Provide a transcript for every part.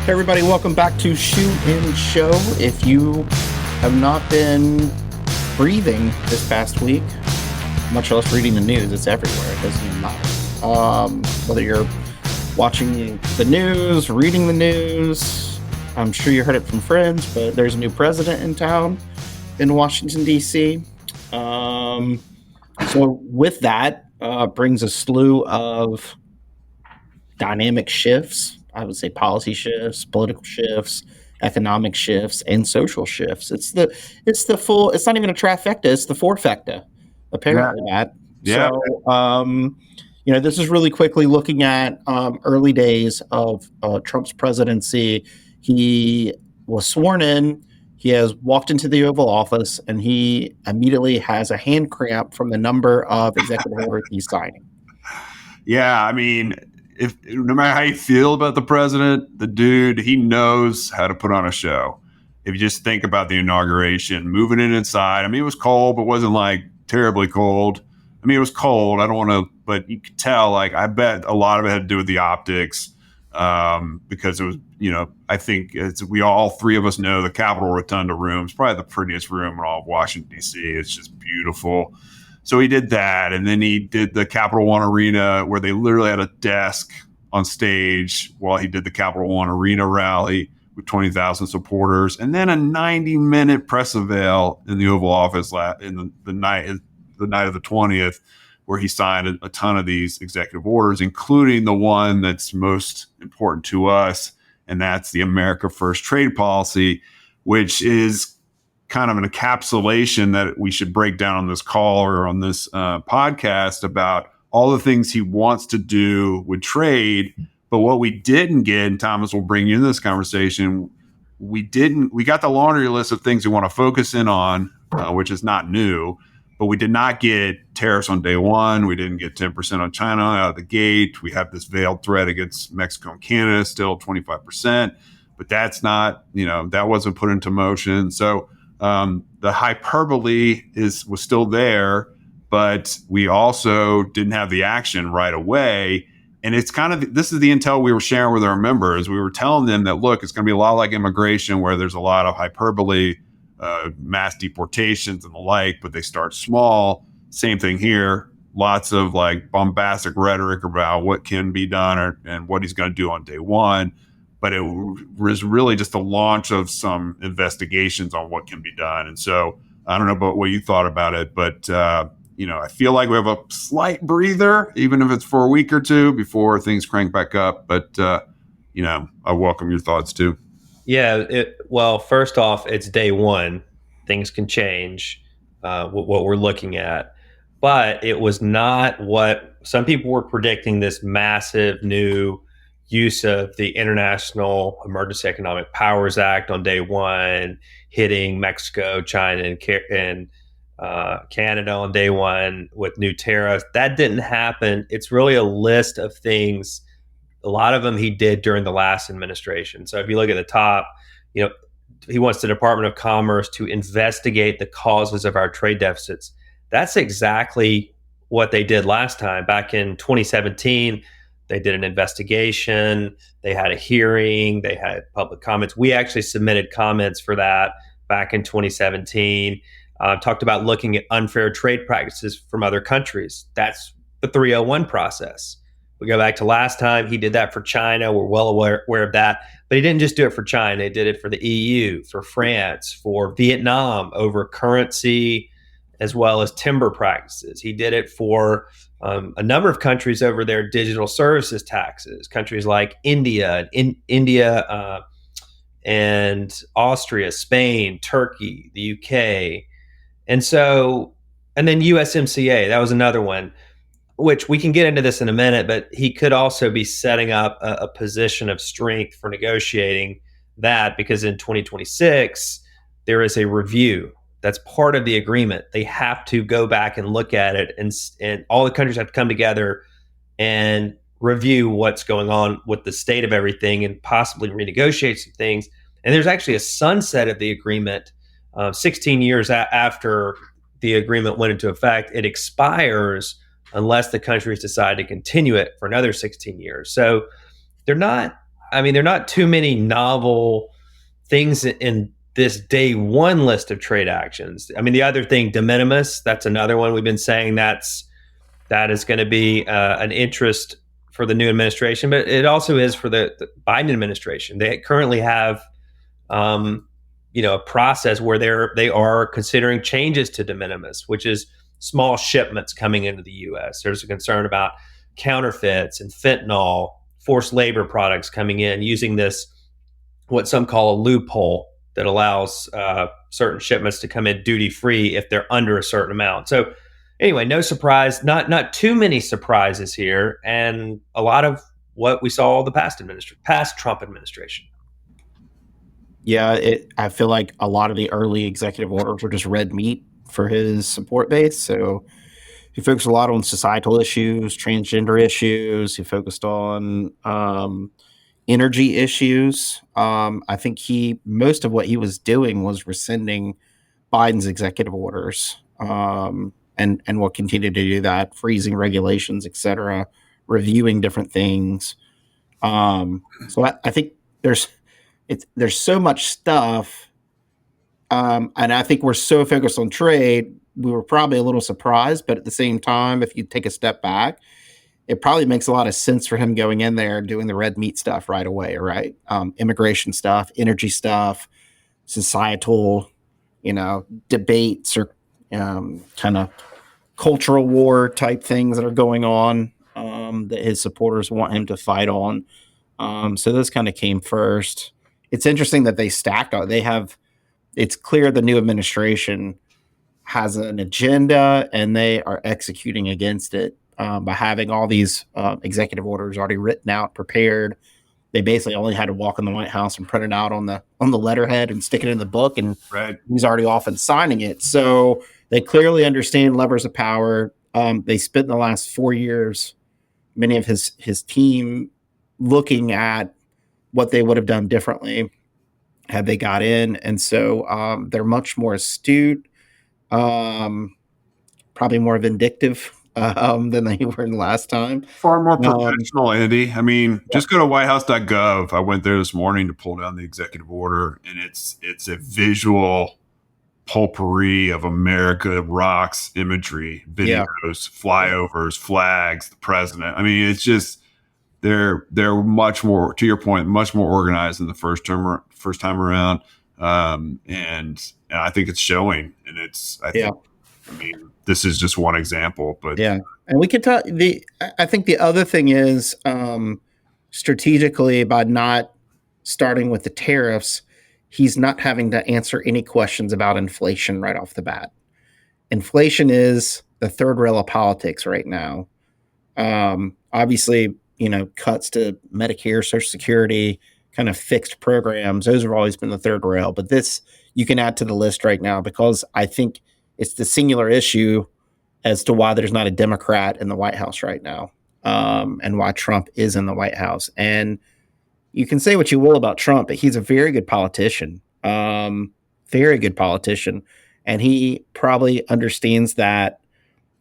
Hey everybody, welcome back to Shoot and Show. If you have not been breathing this past week, much less reading the news, it's everywhere. It doesn't even matter. Whether you're watching the news, reading the news, I'm sure you heard it from friends, but there's a new president in town in Washington, D.C. So with that brings a slew of dynamic shifts. I would say policy shifts, political shifts, economic shifts, and social shifts. It's the full. It's not even a trifecta. It's the fourfecta. Apparently, Matt. Yeah. So, this is really quickly looking at early days of Trump's presidency. He was sworn in. He has walked into the Oval Office, and he immediately has a hand cramp from the number of executive orders he's signing. Yeah, I mean, no matter how you feel about the president, the dude, he knows how to put on a show. If you just think about the inauguration, moving in inside, I mean, it was cold, but it wasn't like terribly cold. I mean, it was cold. I don't want to, but you could tell, like, I bet a lot of it had to do with the optics because it was, I think all three of us know the Capitol Rotunda room is probably the prettiest room in all of Washington, D.C. It's just beautiful. So he did that, and then he did the Capital One Arena where they literally had a desk on stage while he did the Capital One Arena rally with 20,000 supporters, and then a 90-minute press avail in the Oval Office in the night of the 20th, where he signed a ton of these executive orders, including the one that's most important to us, and that's the America First trade policy, which is kind of an encapsulation that we should break down on this call or on this podcast about all the things he wants to do with trade. But what we didn't get, and Thomas will bring you into this conversation, we got the laundry list of things we want to focus in on, which is not new, but we did not get tariffs on day one. We didn't get 10% on China out of the gate. We have this veiled threat against Mexico and Canada, still 25%, but that's not, that wasn't put into motion. So the hyperbole was still there, but we also didn't have the action right away. And it's this is the intel we were sharing with our members. We were telling them that, look, it's going to be a lot like immigration where there's a lot of hyperbole, mass deportations and the like, but they start small. Same thing here. Lots of like bombastic rhetoric about what can be done and what he's going to do on day one. But it was really just the launch of some investigations on what can be done. And so I don't know about what you thought about it, but, I feel like we have a slight breather, even if it's for a week or two before things crank back up. But, I welcome your thoughts too. Yeah. Well, first off, it's day one. Things can change what we're looking at. But it was not what some people were predicting, this massive new use of the International Emergency Economic Powers Act on day one, hitting Mexico, China, and Canada on day one with new tariffs. That didn't happen. It's really a list of things. A lot of them he did during the last administration. So if you look at the top, he wants the Department of Commerce to investigate the causes of our trade deficits. That's exactly what they did last time. Back in 2017, they did an investigation. They had a hearing. They had public comments. We actually submitted comments for that back in 2017. Talked about looking at unfair trade practices from other countries. That's the 301 process. We go back to last time. He did that for China. We're well aware of that. But he didn't just do it for China. He did it for the EU, for France, for Vietnam over currency, as well as timber practices. He did it for a number of countries over their digital services taxes, countries like India and Austria, Spain, Turkey, the UK. And then USMCA, that was another one, which we can get into this in a minute, but he could also be setting up a position of strength for negotiating that, because in 2026, there is a review. That's part of the agreement. They have to go back and look at it, and all the countries have to come together and review what's going on with the state of everything and possibly renegotiate some things. And there's actually a sunset of the agreement 16 years after the agreement went into effect. It expires unless the countries decide to continue it for another 16 years. So they're not I mean, there are not too many novel things in this day one list of trade actions. I mean, the other thing, de minimis, that's another one we've been saying that is going to be an interest for the new administration, but it also is for the Biden administration. They currently have, a process where they are considering changes to de minimis, which is small shipments coming into the U.S. There's a concern about counterfeits and fentanyl, forced labor products coming in using this, what some call a loophole that allows certain shipments to come in duty free if they're under a certain amount. So anyway, no surprise, not too many surprises here, and a lot of what we saw the past Trump administration. Yeah, I feel like a lot of the early executive orders were just red meat for his support base. So he focused a lot on societal issues, transgender issues. He focused on energy issues. I think most of what he was doing was rescinding Biden's executive orders, and will continue to do that, freezing regulations, etc., reviewing different things. So I think there's so much stuff, and I think we're so focused on trade, we were probably a little surprised, but at the same time, if you take a step back, it probably makes a lot of sense for him going in there doing the red meat stuff right away, right? Immigration stuff, energy stuff, societal, debates or kind of cultural war type things that are going on, that his supporters want him to fight on. So those kind of came first. It's interesting that they stacked on. It's clear the new administration has an agenda and they are executing against it by having all these executive orders already written out, prepared. They basically only had to walk in the White House and print it out on the letterhead and stick it in the book, and Right. he's already off and signing it. So they clearly understand levers of power. They spent the last 4 years, many of his team, looking at what they would have done differently had they got in, and so they're much more astute, probably more vindictive than they were in the last time. Far more professional, Andy. I mean, just go to whitehouse.gov. I went there this morning to pull down the executive order, and it's a visual potpourri of America rocks imagery, videos, flyovers, flags, the president. I mean, it's just they're much more, to your point, much more organized than the first time around, and I think it's showing. And I mean, this is just one example, but yeah. And we could talk. I think the other thing is strategically, by not starting with the tariffs, he's not having to answer any questions about inflation right off the bat. Inflation is the third rail of politics right now. Obviously, cuts to Medicare, Social Security, kind of fixed programs. Those have always been the third rail. But this you can add to the list right now, because I think it's the singular issue as to why there's not a Democrat in the White House right now, and why Trump is in the White House. And you can say what you will about Trump, but he's a very good politician, very good politician. And he probably understands that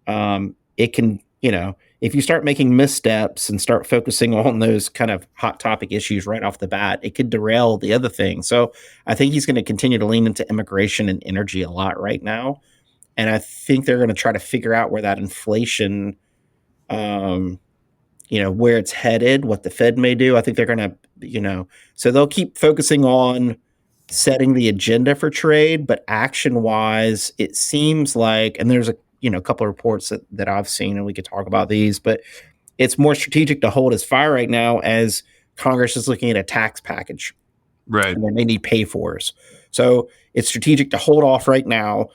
it can, if you start making missteps and start focusing on those kind of hot topic issues right off the bat, it could derail the other thing. So I think he's going to continue to lean into immigration and energy a lot right now. And I think they're going to try to figure out where that inflation, where it's headed, what the Fed may do. I think they're going to, so they'll keep focusing on setting the agenda for trade, but action wise, it seems like, and there's a couple of reports that I've seen, and we could talk about these, but it's more strategic to hold his fire right now as Congress is looking at a tax package. Right. And they need pay-fors. So it's strategic to hold off right now.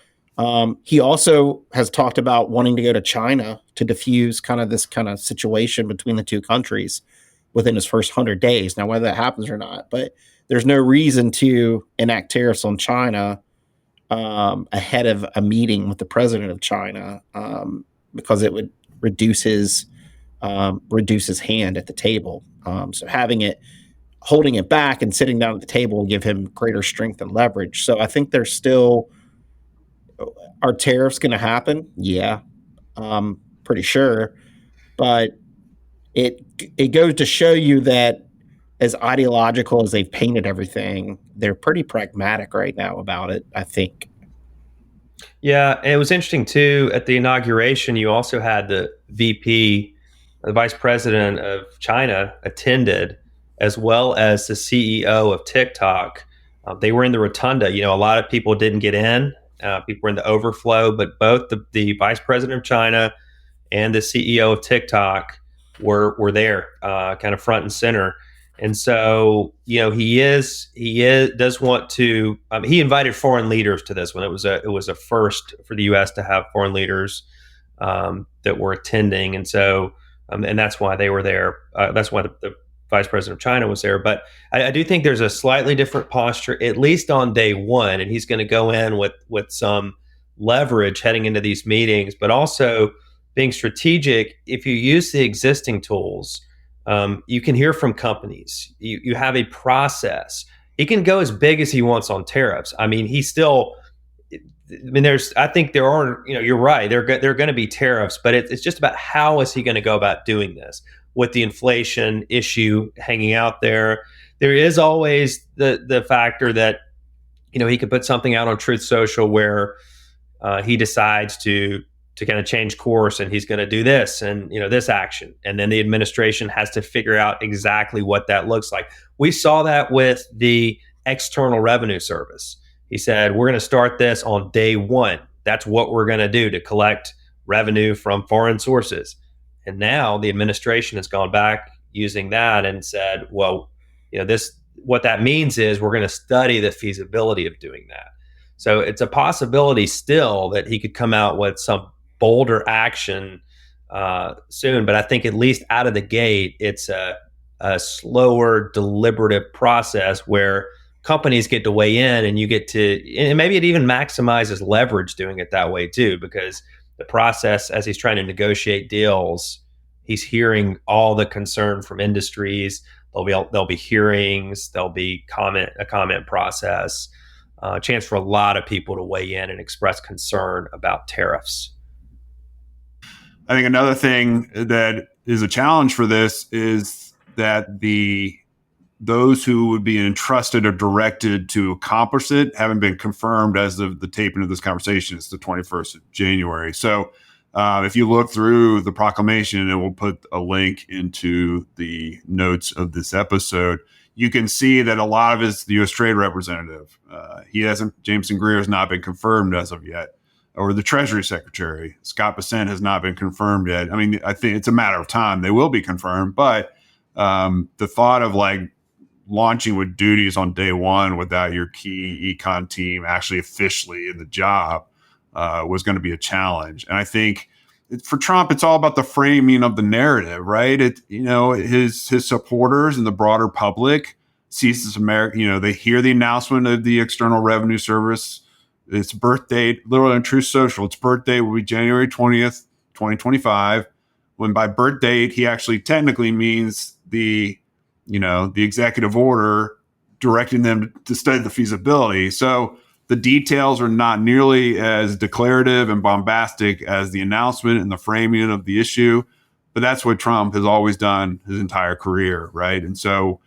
He also has talked about wanting to go to China to diffuse kind of this kind of situation between the two countries within his first 100 days. Now, whether that happens or not, but there's no reason to enact tariffs on China ahead of a meeting with the president of China, because it would reduce his hand at the table. So holding it back and sitting down at the table will give him greater strength and leverage. So I think there's still, are tariffs going to happen? Yeah, pretty sure. But it goes to show you that as ideological as they've painted everything, they're pretty pragmatic right now about it, I think. Yeah, and it was interesting too. At the inauguration, you also had the VP, the Vice President of China, attended, as well as the CEO of TikTok. They were in the rotunda. A lot of people didn't get in. People were in the overflow, but both the Vice President of China and the CEO of TikTok were there, kind of front and center. And so, he does want to. He invited foreign leaders to this one. It was a first for the U.S. to have foreign leaders that were attending, and so, and that's why they were there. That's why the Vice President of China was there. But I do think there's a slightly different posture, at least on day one, and he's going to go in with some leverage heading into these meetings, but also being strategic. If you use the existing tools, you can hear from companies. You have a process. He can go as big as he wants on tariffs. I mean, I think there are, you're right. There are going to be tariffs, but it's just about how is he going to go about doing this with the inflation issue hanging out there. There is always the factor that, he could put something out on Truth Social where he decides to kind of change course, and he's going to do this and this action, and then the administration has to figure out exactly what that looks like. We saw that with the External Revenue Service. He said, we're going to start this on day one. That's what we're going to do to collect revenue from foreign sources. And now the administration has gone back using that and said, well, what that means is we're going to study the feasibility of doing that. So it's a possibility still that he could come out with some bolder action soon. But I think at least out of the gate, it's a slower, deliberative process where companies get to weigh in, and you get to, and maybe it even maximizes leverage doing it that way too, because the process, as he's trying to negotiate deals, he's hearing all the concern from industries. There'll be hearings, there'll be a comment process, a chance for a lot of people to weigh in and express concern about tariffs. I think another thing that is a challenge for this is that those who would be entrusted or directed to accomplish it haven't been confirmed as of the taping of this conversation. It's the 21st of January. So if you look through the proclamation, and we'll put a link into the notes of this episode, you can see that a lot of it's the U.S. Trade Representative. Jameson Greer has not been confirmed as of yet. Or the Treasury Secretary, Scott Bessent, has not been confirmed yet. I mean, I think it's a matter of time. They will be confirmed. But the thought of launching with duties on day one without your key econ team actually officially in the job was going to be a challenge. And I think for Trump, it's all about the framing of the narrative, right? His supporters and the broader public sees this they hear the announcement of the External Revenue Service. Its birth date, literally on Truth Social, its birthday will be January 20th, 2025. When by birth date, he actually technically means the executive order directing them to study the feasibility. So the details are not nearly as declarative and bombastic as the announcement and the framing of the issue. But that's what Trump has always done his entire career, right? And so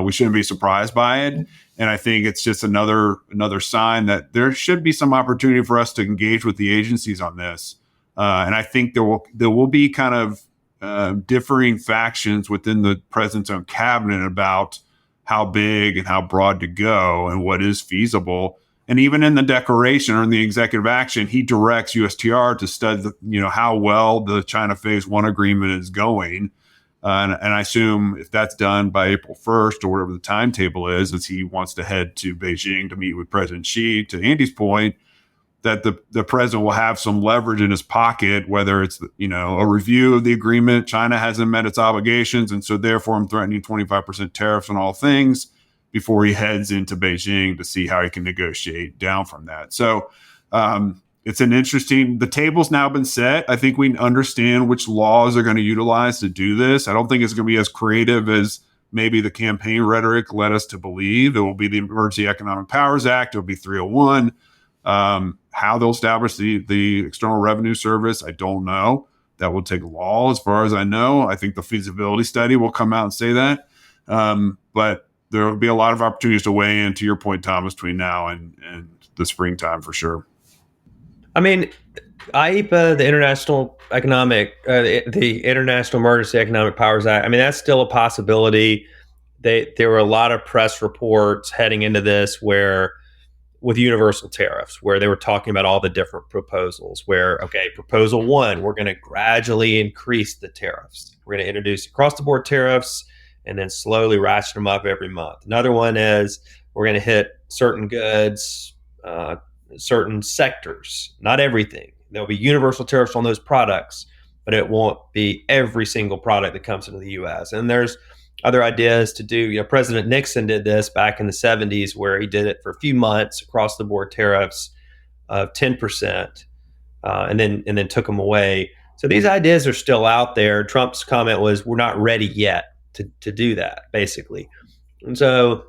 we shouldn't be surprised by it. And I think it's just another sign that there should be some opportunity for us to engage with the agencies on this. And I think there will be kind of differing factions within the president's own cabinet about how big and how broad to go and what is feasible. And even in the declaration or in the executive action, he directs USTR to study how well the China Phase 1 agreement is going. And I assume if that's done by April 1st or whatever the timetable is, as he wants to head to Beijing to meet with President Xi, to Andy's point, that the president will have some leverage in his pocket, whether it's a review of the agreement. China hasn't met its obligations, and so therefore I'm threatening 25% tariffs on all things before he heads into Beijing to see how he can negotiate down from that. So it's the table's now been set. I think we understand which laws are going to utilize to do this. I don't think it's going to be as creative as maybe the campaign rhetoric led us to believe. It will be the Emergency Economic Powers Act. It will be 301. How they'll establish the External Revenue Service, I don't know. That will take law as far as I know. I think the feasibility study will come out and say that. But there will be a lot of opportunities to weigh in, to your point, Thomas, between now and the springtime for sure. I mean, IEPA, the the International Emergency Economic Powers Act. I mean, that's still a possibility. There were a lot of press reports heading into this with universal tariffs, where they were talking about all the different proposals. Where, okay, proposal one, we're going to gradually increase the tariffs. We're going to introduce across the board tariffs and then slowly ratchet them up every month. Another one is we're going to hit certain goods, certain sectors, not everything. There'll be universal tariffs on those products, but it won't be every single product that comes into the U.S. And there's other ideas to do. President Nixon did this back in the 70s, where he did it for a few months, across the board tariffs of 10%, and then took them away. So these ideas are still out there. Trump's comment was, "We're not ready yet to do that," basically. And so,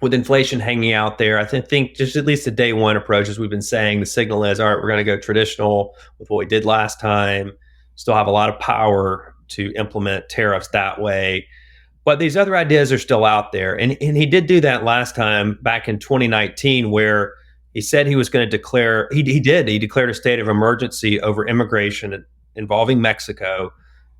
with inflation hanging out there, I think just at least the day one approach, as we've been saying, the signal is, all right, we're going to go traditional with what we did last time, still have a lot of power to implement tariffs that way. But these other ideas are still out there. And he did do that last time back in 2019, where he said he was going to declare, he declared a state of emergency over immigration involving Mexico,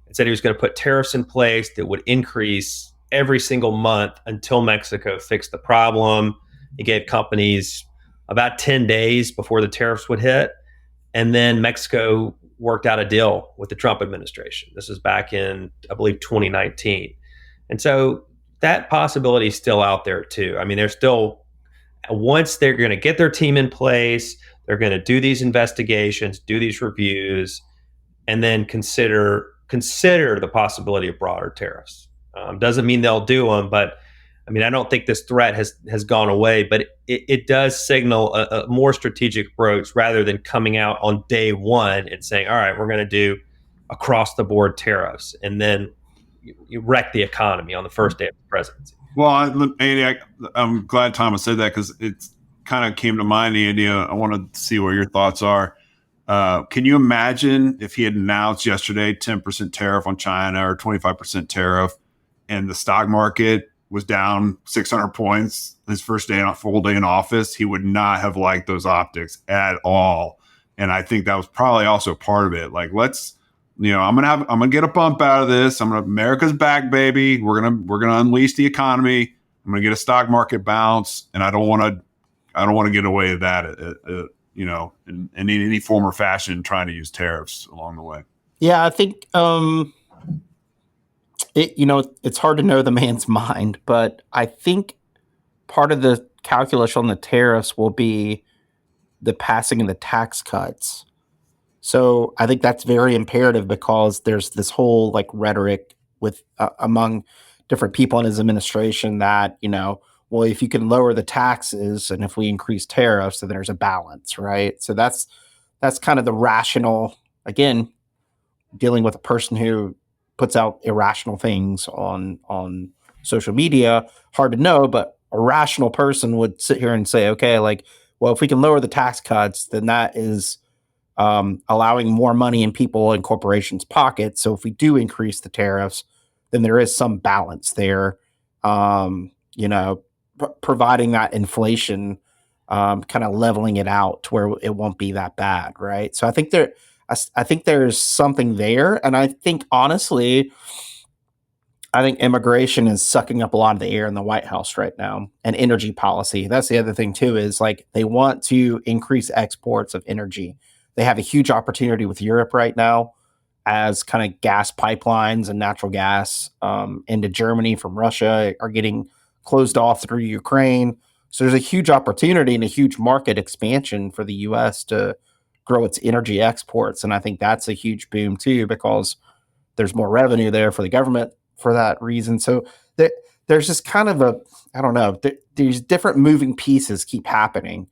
and said he was going to put tariffs in place that would increase every single month until Mexico fixed the problem. He gave companies about 10 days before the tariffs would hit. And then Mexico worked out a deal with the Trump administration. This is back in, I believe, 2019. And so that possibility is still out there too. I mean, there's still, once they're going to get their team in place, they're going to do these investigations, do these reviews, and then consider the possibility of broader tariffs. Doesn't mean they'll do them, but I mean, I don't think this threat has gone away, but it does signal a more strategic approach, rather than coming out on day one and saying, all right, we're going to do across the board tariffs, and then you wreck the economy on the first day of the presidency. Well, Andy, I'm glad Thomas said that, because it kind of came to mind, Andy. I want to see what your thoughts are. Can you imagine if he had announced yesterday 10% tariff on China or 25% tariff, and the stock market was down 600 points his first day, full day in office? He would not have liked those optics at all. And I think that was probably also part of it. Like, I'm gonna get a bump out of this. America's back, baby. We're gonna unleash the economy. I'm gonna get a stock market bounce, and I don't want to get away with that. In any form or fashion, trying to use tariffs along the way. Yeah, I think it's hard to know the man's mind, but I think part of the calculus on the tariffs will be the passing of the tax cuts. So I think that's very imperative, because there's this whole rhetoric with among different people in his administration that, well, if you can lower the taxes and if we increase tariffs, then there's a balance, right? So that's kind of the rational, again, dealing with a person who puts out irrational things on social media. Hard to know, but a rational person would sit here and say, okay, well, if we can lower the tax cuts, then that is allowing more money in people and corporations' pockets. So if we do increase the tariffs, then there is some balance there, providing that inflation, kind of leveling it out to where it won't be that bad, right? So I think there's something there. And I think, honestly, immigration is sucking up a lot of the air in the White House right now, and energy policy. That's the other thing too, is they want to increase exports of energy. They have a huge opportunity with Europe right now, as kind of gas pipelines and natural gas into Germany from Russia are getting closed off through Ukraine. So there's a huge opportunity and a huge market expansion for the U.S. to grow its energy exports. And I think that's a huge boom too, because there's more revenue there for the government for that reason. So there's just kind of these different moving pieces keep happening.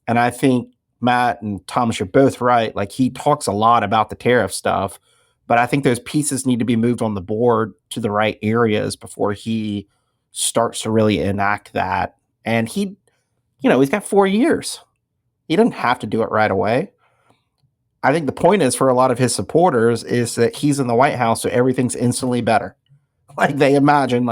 And I think Matt and Thomas, you're both right. He talks a lot about the tariff stuff, but I think those pieces need to be moved on the board to the right areas before he starts to really enact that. And he's got 4 years. He doesn't have to do it right away. I think the point is, for a lot of his supporters, is that he's in the White House, so everything's instantly better. They imagine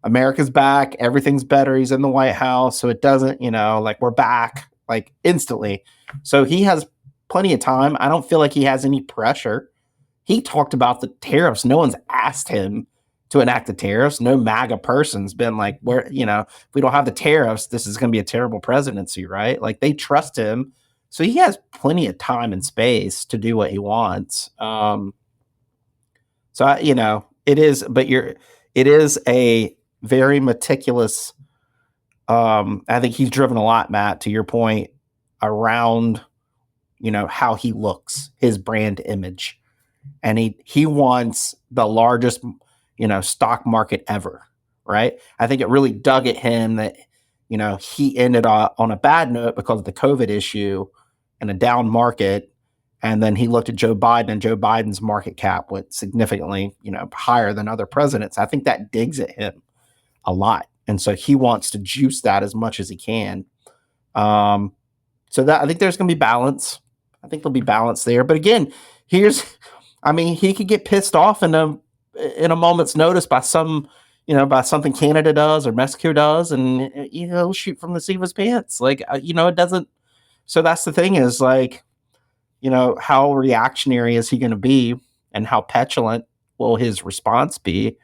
America's back. Everything's better. He's in the White House. So it doesn't, like we're back like instantly. So he has plenty of time. I don't feel like he has any pressure. He talked about the tariffs. No one's asked him to enact the tariffs. No MAGA person's been like, if we don't have the tariffs, this is going to be a terrible presidency, right? Like they trust him. So he has plenty of time and space to do what he wants. It is a very meticulous. I think he's driven a lot, Matt, to your point, around, how he looks, his brand image. And he wants the largest, stock market ever, right? I think it really dug at him that, he ended on a bad note because of the COVID issue and a down market. And then he looked at Joe Biden, and Joe Biden's market cap went significantly, higher than other presidents. I think that digs at him a lot. And so he wants to juice that as much as he can. So that I think there's going to be balance. I think there'll be balance there. But again, he could get pissed off in a moment's notice by by something Canada does or Mexico does, and he'll shoot from the seat of his pants. Like it doesn't. So that's the thing is like, how reactionary is he going to be, and how petulant will his response be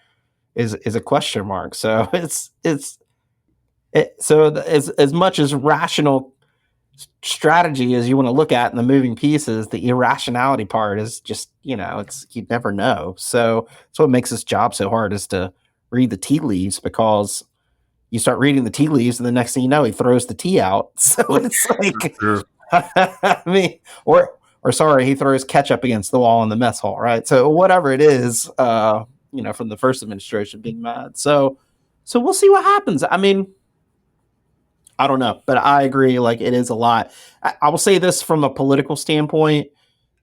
is a question mark. So as much as rational strategy as you want to look at in the moving pieces, the irrationality part is just, it's, you never know. So that's what makes this job so hard, is to read the tea leaves, because you start reading the tea leaves and the next thing you know, he throws the tea out. So it's like, he throws ketchup against the wall in the mess hall, right? So whatever it is, from the first administration being mad. So we'll see what happens. I don't know, but I agree. Like it is a lot. I will say this from a political standpoint.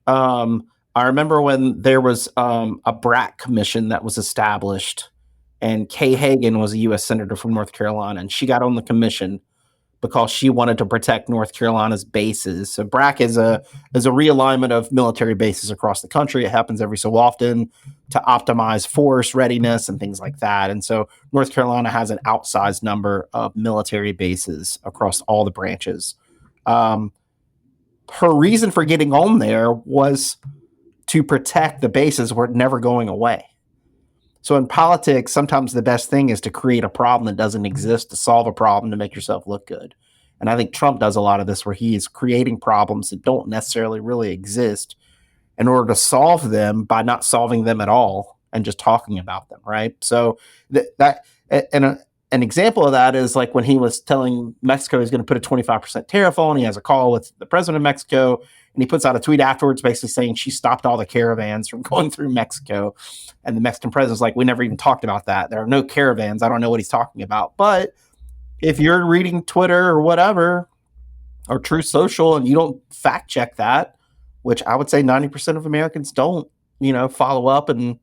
I remember when there was a BRAC commission that was established, and Kay Hagan was a U.S. Senator from North Carolina, and she got on the commission because she wanted to protect North Carolina's bases. So BRAC is a realignment of military bases across the country. It happens every so often to optimize force readiness and things like that. And so North Carolina has an outsized number of military bases across all the branches. Her reason for getting on there was to protect the bases were never going away. So in politics, sometimes the best thing is to create a problem that doesn't exist, to solve a problem, to make yourself look good. And I think Trump does a lot of this, where he is creating problems that don't necessarily really exist in order to solve them by not solving them at all and just talking about them, right? So an example of that is like when he was telling Mexico he's going to put a 25% tariff on. He has a call with the president of Mexico, and he puts out a tweet afterwards basically saying she stopped all the caravans from going through Mexico. And the Mexican president's like, we never even talked about that. There are no caravans. I don't know what he's talking about. But if you're reading Twitter or whatever, or Truth Social, and you don't fact check that, which I would say 90% of Americans don't, follow up and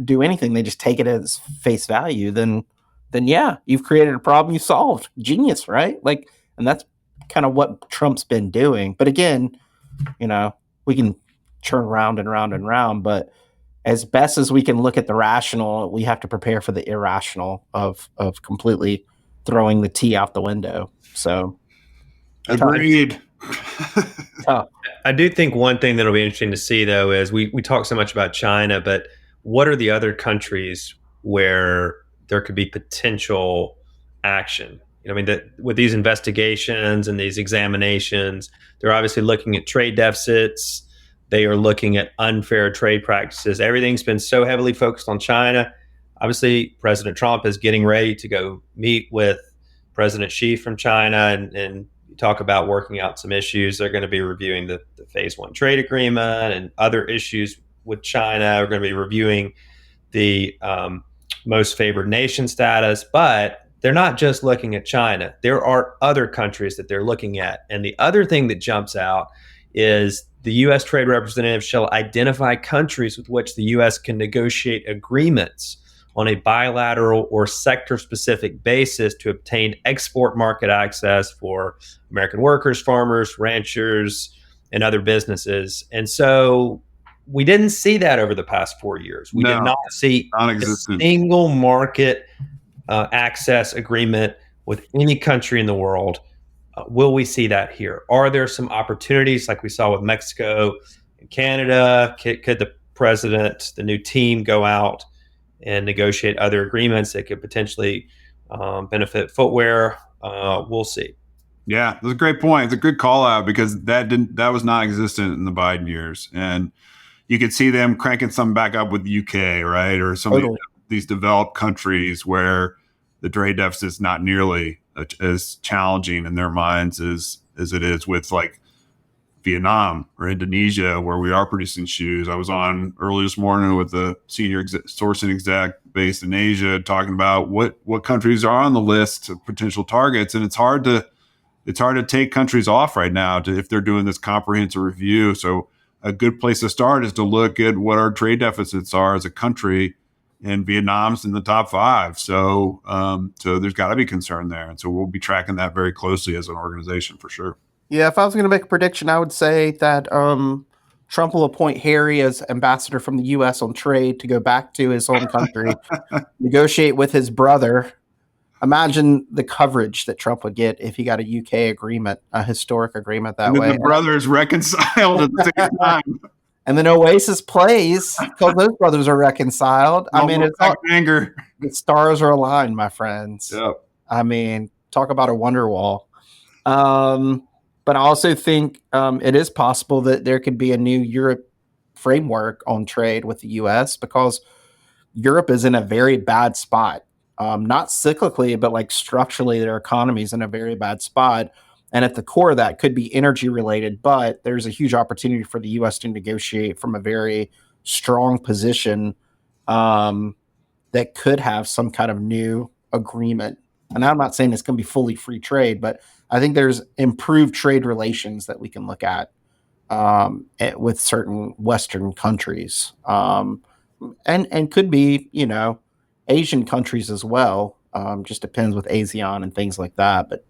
do anything. They just take it as face value. Then yeah, you've created a problem you solved. Genius, right? Like, and that's kind of what Trump's been doing. But again, we can churn round and round and round, but as best as we can look at the rational, we have to prepare for the irrational of completely throwing the tea out the window. So agreed. Tough. I do think one thing that'll be interesting to see, though, is we talk so much about China, but what are the other countries where there could be potential action? With these investigations and these examinations, they're obviously looking at trade deficits. They are looking at unfair trade practices. Everything's been so heavily focused on China. Obviously, President Trump is getting ready to go meet with President Xi from China and talk about working out some issues. They're going to be reviewing the phase 1 trade agreement and other issues with China. We're going to be reviewing the most favored nation status, but they're not just looking at China. There are other countries that they're looking at. And the other thing that jumps out is the U.S. Trade Representative shall identify countries with which the U.S. can negotiate agreements on a bilateral or sector-specific basis to obtain export market access for American workers, farmers, ranchers, and other businesses. And so we didn't see that over the past 4 years. We did No, not see a non-existent. single market access agreement with any country in the world. Will we see that here? Are there some opportunities like we saw with Mexico and Canada? Could the president, the new team, go out and negotiate other agreements that could potentially benefit footwear? We'll see. Yeah, that's a great point. It's a good call out because that was not existent in the Biden years, and you could see them cranking something back up with the UK, right, or some Totally. of these developed countries where the trade deficit is not nearly as challenging in their minds as it is with like Vietnam or Indonesia, where we are producing shoes. I was on early this morning with the senior sourcing exec based in Asia talking about what countries are on the list of potential targets, and it's hard to take countries off right now if they're doing this comprehensive review. So a good place to start is to look at what our trade deficits are as a country, and Vietnam's in the top 5. So there's got to be concern there. And so we'll be tracking that very closely as an organization for sure. Yeah, if I was going to make a prediction, I would say that Trump will appoint Harry as ambassador from the U.S. on trade to go back to his home country, negotiate with his brother. Imagine the coverage that Trump would get if he got a UK agreement, a historic agreement that And then way. the brothers reconciled at the same time. And then Oasis plays because those brothers are reconciled. I mean, it's all, anger. the stars are aligned, my friends. Yep. I mean, talk about a wonder wall. But I also think it is possible that there could be a new Europe framework on trade with the U.S. because Europe is in a very bad spot. Not cyclically, but like structurally, their economy is in a very bad spot. And at the core of that could be energy related, but there's a huge opportunity for the U.S. to negotiate from a very strong position that could have some kind of new agreement. And I'm not saying it's going to be fully free trade, but I think there's improved trade relations that we can look at with certain Western countries, and could be, Asian countries as well. Just depends with ASEAN and things like that. But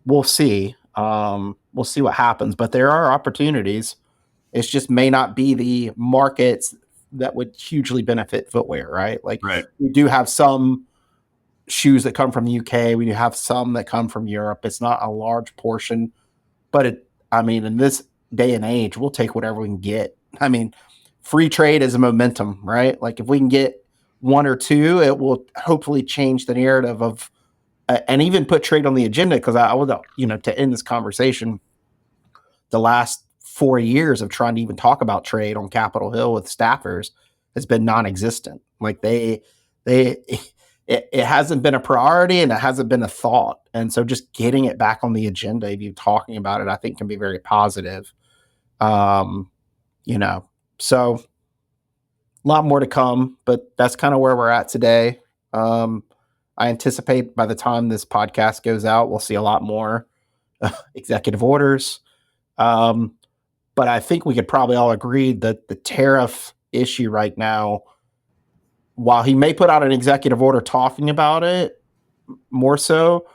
we'll see. We'll see what happens. But there are opportunities. It just may not be the markets that would hugely benefit footwear, right? Like Right. We do have some shoes that come from the UK. We do have some that come from Europe. It's not a large portion, but in this day and age, we'll take whatever we can get. I mean, free trade is a momentum, right? Like if we can get one or two, it will hopefully change the narrative of, and even put trade on the agenda. Because I would, to end this conversation, the last 4 years of trying to even talk about trade on Capitol Hill with staffers has been non-existent. Like it hasn't been a priority and it hasn't been a thought. And so just getting it back on the agenda, if you're talking about it, I think can be very positive. So a lot more to come, but that's kind of where we're at today. I anticipate by the time this podcast goes out, we'll see a lot more executive orders. But I think we could probably all agree that the tariff issue right now, while he may put out an executive order talking about it more so,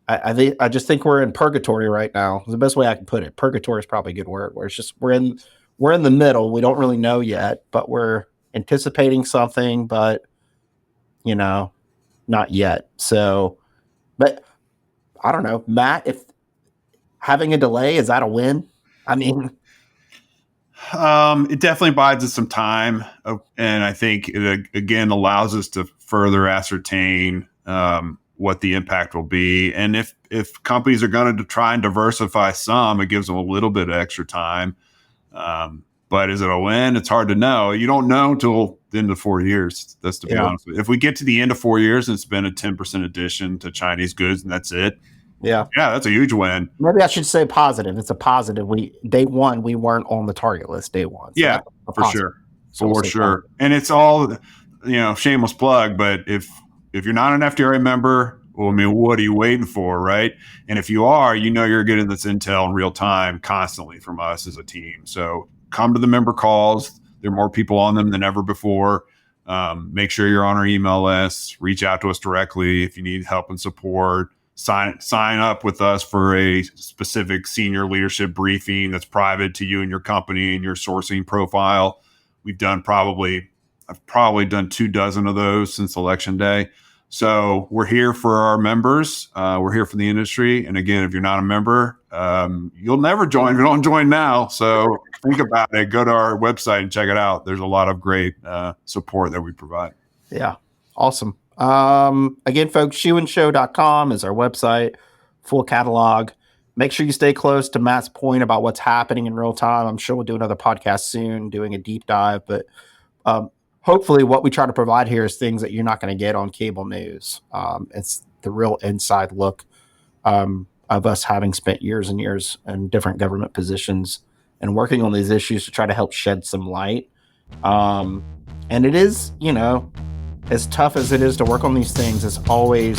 I just think we're in purgatory right now. It's the best way I can put it. Purgatory is probably a good word. Where it's just we're in the middle. We don't really know yet, but we're anticipating something, but not yet. So, but I don't know, Matt. If having a delay, is that a win? I mean. It definitely buys us some time, and I think it again allows us to further ascertain what the impact will be. And if companies are going to try and diversify some, it gives them a little bit of extra time. But is it a win? It's hard to know. You don't know until the end of 4 years. That's to be honest with you. If we get to the end of 4 years and it's been a 10% addition to Chinese goods and that's it. Yeah, that's a huge win. Maybe I should say positive. It's a positive. Day one, we weren't on the target list. Day one. So for sure. For sure. And it's all, shameless plug, but if you're not an FDRA member, well, what are you waiting for, right? And if you are, you're getting this intel in real time constantly from us as a team. So come to the member calls. There are more people on them than ever before. Make sure you're on our email list. Reach out to us directly if you need help and support. Sign up with us for a specific senior leadership briefing that's private to you and your company and your sourcing profile. I've probably done 24 of those since election day. So we're here for our members. We're here for the industry. And again, if you're not a member, you'll never join if you don't join now. So think about it. Go to our website and check it out. There's a lot of great support that we provide. Yeah. Awesome. Again, folks, shoeandshow.com is our website, full catalog. Make sure you stay close to Matt's point about what's happening in real time. I'm sure we'll do another podcast soon, doing a deep dive, but hopefully what we try to provide here is things that you're not going to get on cable news. It's the real inside look of us having spent years and years in different government positions and working on these issues to try to help shed some light. And it is, as tough as it is to work on these things, it's always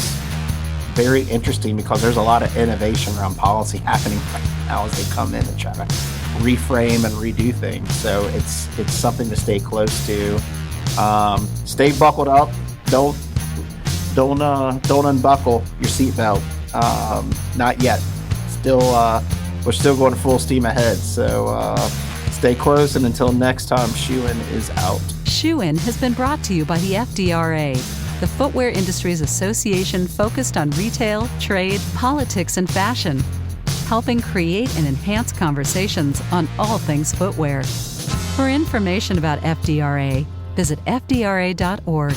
very interesting because there's a lot of innovation around policy happening right now as they come in and try to reframe and redo things. So it's something to stay close to. Stay buckled up. Don't unbuckle your seatbelt. Not yet. We're still going full steam ahead. So stay close, and until next time, Shoe-In is out. Shoe-In has been brought to you by the FDRA, the Footwear Industries Association focused on retail, trade, politics, and fashion, helping create and enhance conversations on all things footwear. For information about FDRA, visit fdra.org.